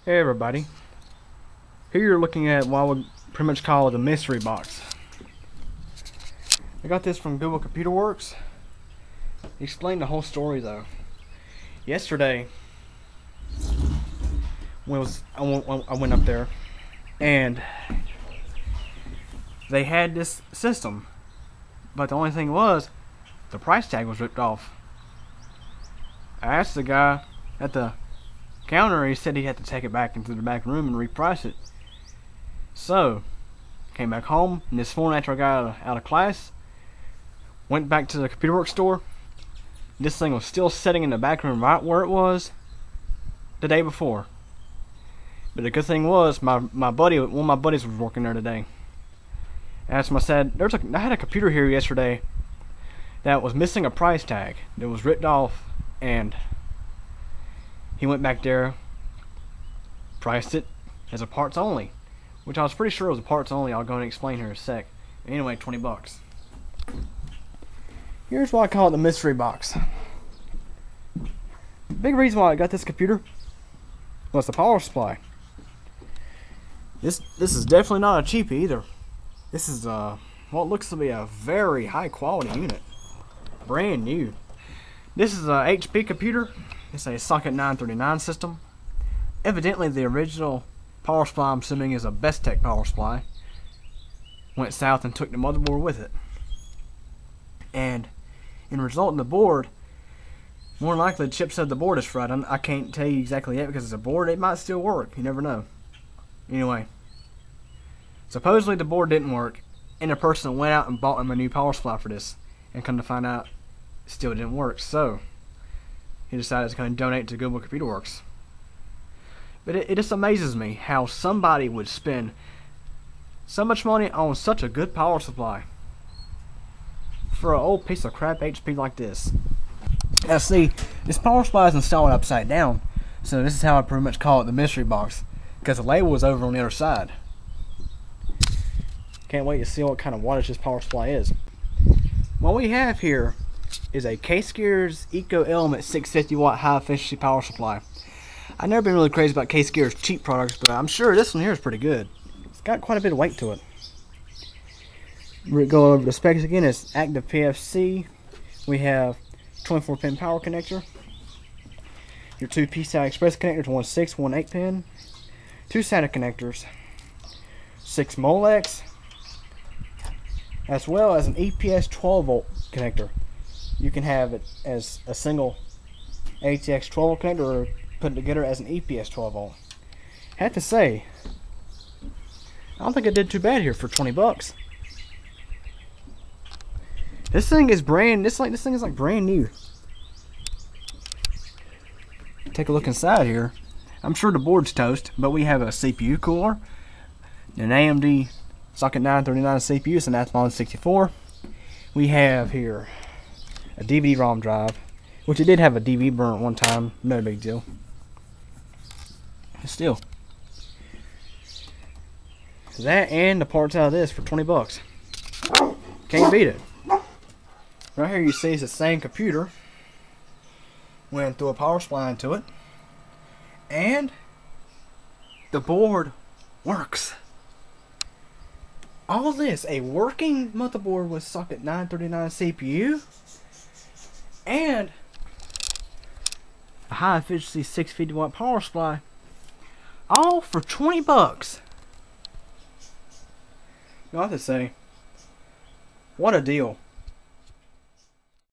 Hey everybody, here you're looking at what I would pretty much call the mystery box. I got this from Google Computer Works. Explain the whole story though. Yesterday, I went up there and they had this system, but the only thing was the price tag was ripped off. I asked the guy at the counter, he said he had to take it back into the back room and reprice it. So, came back home, and this morning after I got out of class, went back to the Computer Works store. This thing was still sitting in the back room right where it was the day before. But the good thing was, one of my buddies was working there today. I asked him, I said, I had a computer here yesterday that was missing a price tag. It was ripped off, and he went back there, priced it as a parts only, which I was pretty sure was a parts only. I'll go and explain here in a sec. Anyway, 20 bucks. Here's why I call it the mystery box. The big reason why I got this computer was the power supply. This is definitely not a cheapie either. This is what looks to be a very high quality unit, brand new. This is a HP computer. It's a socket 939 system. Evidently the original power supply, I'm assuming, is a Bestech power supply. Went south and took the motherboard with it. And in resulting the board, more than likely the chip said the board is fried. I can't tell you exactly yet because it's a board. It might still work. You never know. Anyway, supposedly the board didn't work, and the person went out and bought him a new power supply for this, and come to find out it still didn't work. So he decided to kind of donate to Google Computer Works. But it just amazes me how somebody would spend so much money on such a good power supply for an old piece of crap HP like this. Now see, this power supply is installed upside down, so this is how I pretty much call it the mystery box, because the label is over on the other side. Can't wait to see what kind of wattage this power supply is. What we have here is a K-Gears Eco Element 650 watt high efficiency power supply. I've never been really crazy about K-Gears cheap products, but I'm sure this one here is pretty good. It's got quite a bit of weight to it. We're going over the specs again. It's active PFC. We have 24-pin power connector, your two PCI Express connectors, one 6, one 8 pin, two SATA connectors, 6 Molex, as well as an EPS 12 volt connector. You can have it as a single ATX 12 volt connector or put it together as an EPS 12 volt. Have to say, I don't think I did too bad here for 20 bucks. This thing is this thing is like brand new. Take a look inside here. I'm sure the board's toast, but we have a CPU cooler, an AMD socket 939 CPU, it's an Athlon 64. We have here a DVD-ROM drive, which it did have a DVD burn at one time, no big deal. Still, that and the parts out of this for 20 bucks. Can't beat it. Right here you see it's the same computer. Went through a power supply into it, and the board works. All this, a working motherboard with socket 939 CPU, and a high efficiency 650 watt power supply, all for 20 bucks. I have to say, what a deal.